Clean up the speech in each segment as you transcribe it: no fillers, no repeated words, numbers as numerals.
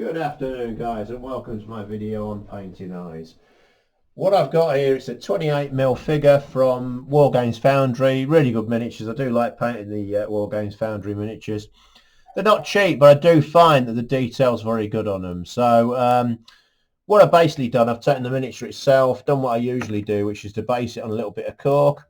Good afternoon guys, and welcome to my video on painting eyes. What I've got here is a 28mm figure from Wargames Foundry. Really good miniatures. I do like painting the Wargames Foundry miniatures. They're not cheap, but I do find that the detail's very good on them. So what I've basically done, I've taken the miniature itself, done what I usually do, which is to base it on a little bit of cork.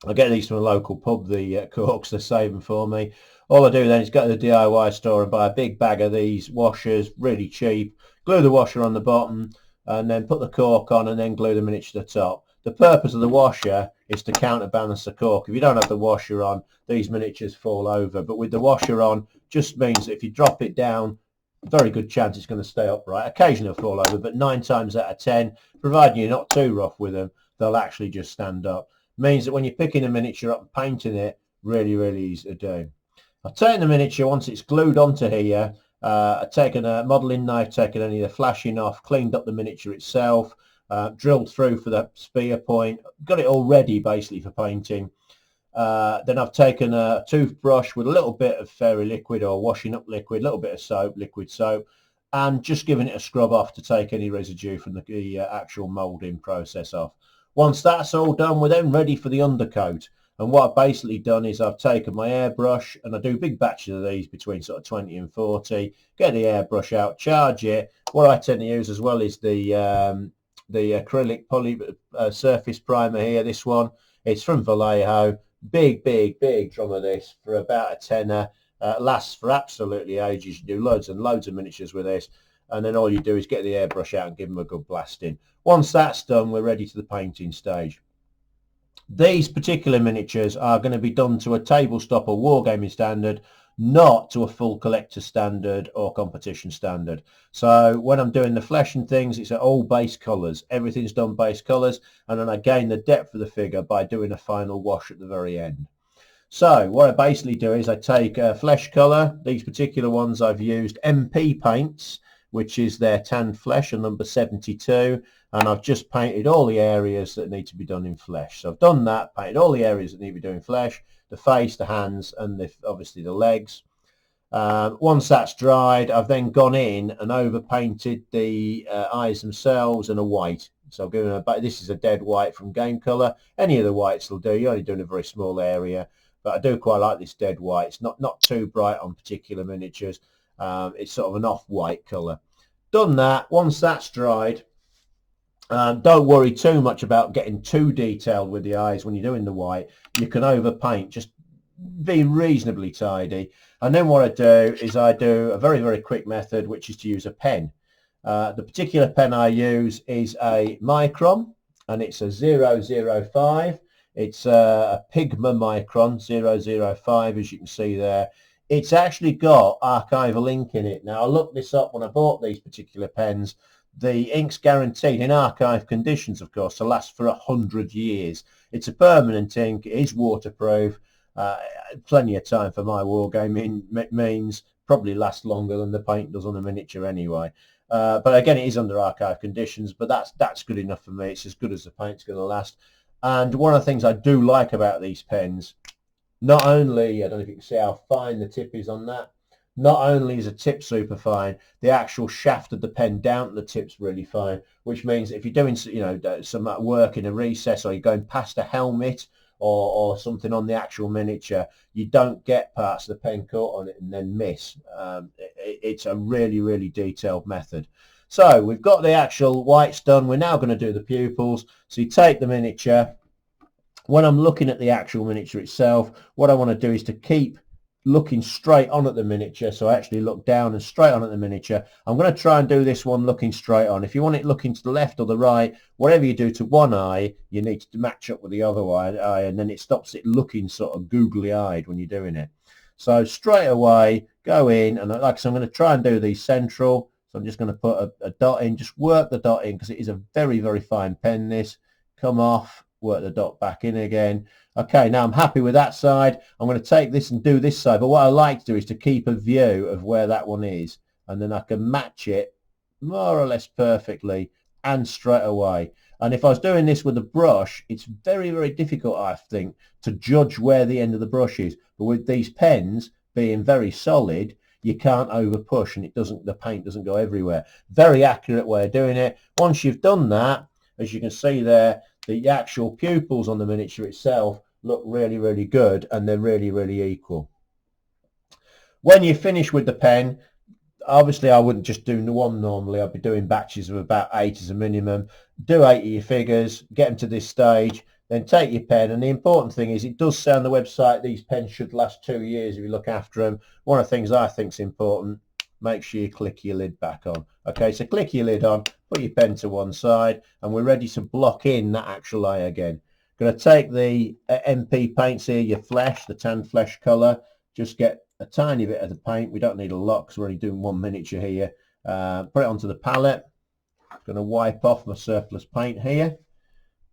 I get these from a local pub, the corks, they save them for me. All I do then is go to the DIY store and buy a big bag of these washers, really cheap, glue the washer on the bottom, and then put the cork on and then glue the miniature to the top. The purpose of the washer is to counterbalance the cork. If you don't have the washer on, these miniatures fall over, but with the washer on, just means that if you drop it down, very good chance it's going to stay upright. Occasionally it'll fall over, but 9 times out of 10, providing you're not too rough with them, they'll actually just stand up. Means that when you're picking a miniature up and painting it, really easy to do. I've taken the miniature, once it's glued onto here, I've taken a modelling knife, taken any of the flashing off, cleaned up the miniature itself, drilled through for the spear point, got it all ready basically for painting. Then I've taken a toothbrush with a little bit of fairy liquid or washing up liquid, a little bit of soap, liquid soap, and just giving it a scrub off to take any residue from the actual moulding process off. Once that's all done, we're then ready for the undercoat. And what I've basically done is I've taken my airbrush, and I do big batches of these between sort of 20 and 40, get the airbrush out, charge it. What I tend to use as well is the acrylic poly surface primer here, this one. It's from Vallejo. Big drum of this for about a tenner. Lasts for absolutely ages. You do loads and loads of miniatures with this. And then all you do is get the airbrush out and give them a good blasting. Once that's done, we're ready to the painting stage. These particular miniatures are going to be done to a tabletop or wargaming standard, not to a full collector standard or competition standard. So when I'm doing the flesh and things, it's at all base colours. Everything's done base colours, and then I gain the depth of the figure by doing a final wash at the very end. So what I basically do is I take a flesh colour. These particular ones I've used MP paints, which is their tanned flesh, a number 72, and I've just painted all the areas that need to be done in flesh. So I've done that, painted all the areas that need to be done in flesh, the face, the hands, and obviously the legs. Once that's dried, I've then gone in and overpainted the eyes themselves in a white. So I've given this is a dead white from Game Colour. Any of the whites will do. You're only doing a very small area, but I do quite like this dead white. It's not too bright on particular miniatures. It's sort of an off-white colour. Done that. Once that's dried, don't worry too much about getting too detailed with the eyes when you're doing the white. You can overpaint, just be reasonably tidy. And then what I do is I do a very quick method, which is to use a pen. The particular pen I use is a Mircon, and it's a 005. It's a pigma Mircon 005, as you can see there. It's actually got archival ink in it. Now, I looked this up when I bought these particular pens. The ink's guaranteed in archive conditions, of course, to last for 100 years. It's a permanent ink. It is waterproof. Plenty of time for my wargaming means probably lasts longer than the paint does on a miniature anyway. But again, it is under archive conditions, but that's good enough for me. It's as good as the paint's going to last. And one of the things I do like about these pens, not only, I don't know if you can see how fine the tip is on that, not only is the tip super fine, the actual shaft of the pen down to the tip's really fine, which means if you're doing some work in a recess, or you're going past a helmet or something on the actual miniature, you don't get parts of the pen caught on it and then miss. It's a really detailed method. So we've got the actual whites done. We're now going to do the pupils. So you take the miniature. When I'm looking at the actual miniature itself, what I want to do is to keep looking straight on at the miniature. So I actually look down and straight on at the miniature. I'm going to try and do this one looking straight on. If you want it looking to the left or the right, whatever you do to one eye, you need to match up with the other eye, and then it stops it looking sort of googly-eyed when you're doing it. So straight away, go in, and like I said, I'm going to try and do these central. So I'm just going to put a dot in, just work the dot in, because it is a very fine pen, this. Come off, work the dot back in again. Okay, now I'm happy with that side. I'm going to take this and do this side, but what I like to do is to keep a view of where that one is, and then I can match it more or less perfectly and straight away. And if I was doing this with a brush, it's very difficult, I think, to judge where the end of the brush is. But with these pens being very solid, you can't over push and the paint doesn't go everywhere. Very accurate way of doing it. Once you've done that, as you can see there, the actual pupils on the miniature itself look really, really good, and they're really, really equal. When you finish with the pen, obviously I wouldn't just do one normally. I'd be doing batches of about 8 as a minimum. Do 8 of your figures, get them to this stage, then take your pen. And the important thing is, it does say on the website these pens should last 2 years if you look after them. One of the things I think is important, make sure you click your lid back on. Okay, so click your lid on, put your pen to one side, and we're ready to block in that actual eye again. Going to take the MP paints here, your flesh, the tan flesh colour, just get a tiny bit of the paint. We don't need a lot because we're only doing one miniature here. Put it onto the palette. I'm going to wipe off my surplus paint here,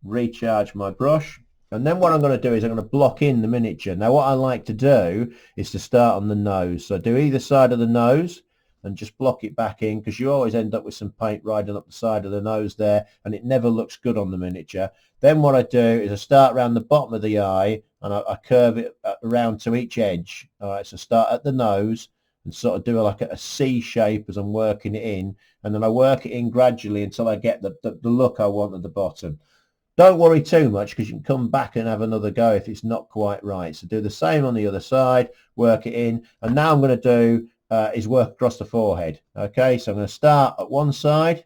recharge my brush, and then what I'm going to do is I'm going to block in the miniature. Now what I like to do is to start on the nose. So do either side of the nose and just block it back in, because you always end up with some paint riding up the side of the nose there, and it never looks good on the miniature. Then what I do is I start around the bottom of the eye, and I curve it around to each edge. All right, so start at the nose and sort of do like a C shape as I'm working it in, and then I work it in gradually until I get the look I want at the bottom. Don't worry too much, because you can come back and have another go if it's not quite right. So do the same on the other side, work it in, and now I'm going to do is work across the forehead. Okay, so I'm going to start at one side,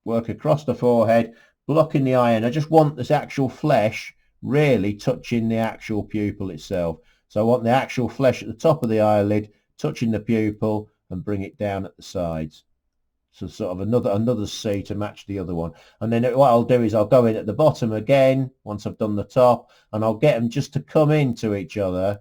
work across the forehead, blocking the eye, and I just want this actual flesh really touching the actual pupil itself. So I want the actual flesh at the top of the eyelid touching the pupil and bring it down at the sides. So sort of another C to match the other one. And then what I'll do is I'll go in at the bottom again once I've done the top, and I'll get them just to come into each other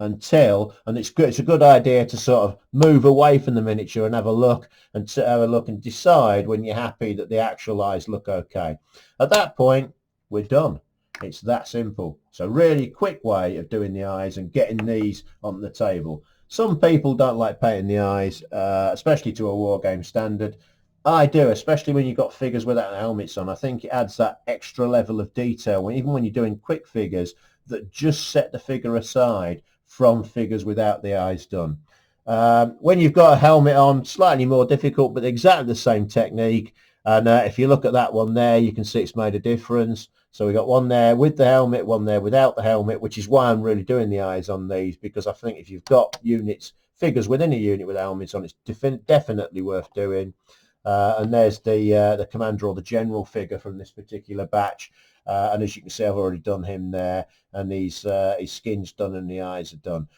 until, and it's a good idea to sort of move away from the miniature and have a look and decide when you're happy that the actual eyes look okay. At that point, we're done. It's that simple. So really quick way of doing the eyes and getting these on the table. Some people don't like painting the eyes, especially to a war game standard. I do, especially when you've got figures without helmets on. I think it adds that extra level of detail, even when you're doing quick figures that just set the figure aside from figures without the eyes done. When you've got a helmet on, slightly more difficult, but exactly the same technique. And if you look at that one there, you can see it's made a difference. So we got one there with the helmet, one there without the helmet, which is why I'm really doing the eyes on these, because I think if you've got figures within a unit with helmets on, it's definitely worth doing. And there's the commander or the general figure from this particular batch. And as you can see, I've already done him there, and his skin's done and the eyes are done.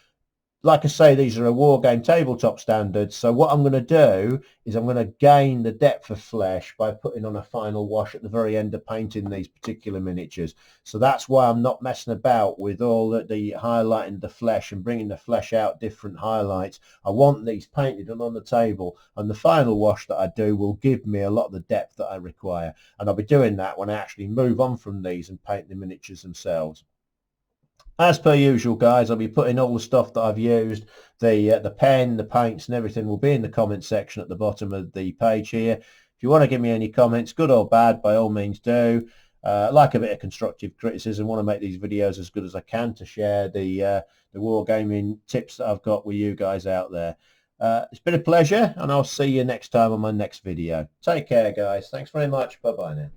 Like I say, these are a war game tabletop standard, so what I'm going to do is I'm going to gain the depth of flesh by putting on a final wash at the very end of painting these particular miniatures. So that's why I'm not messing about with all the highlighting the flesh and bringing the flesh out different highlights. I want these painted and on the table, and the final wash that I do will give me a lot of the depth that I require, and I'll be doing that when I actually move on from these and paint the miniatures themselves. As per usual, guys, I'll be putting all the stuff that I've used, the pen, the paints and everything will be in the comment section at the bottom of the page here. If you want to give me any comments, good or bad, by all means do. Like a bit of constructive criticism, want to make these videos as good as I can to share the wargaming tips that I've got with you guys out there. It's been a pleasure, and I'll see you next time on my next video. Take care, guys. Thanks very much. Bye-bye now.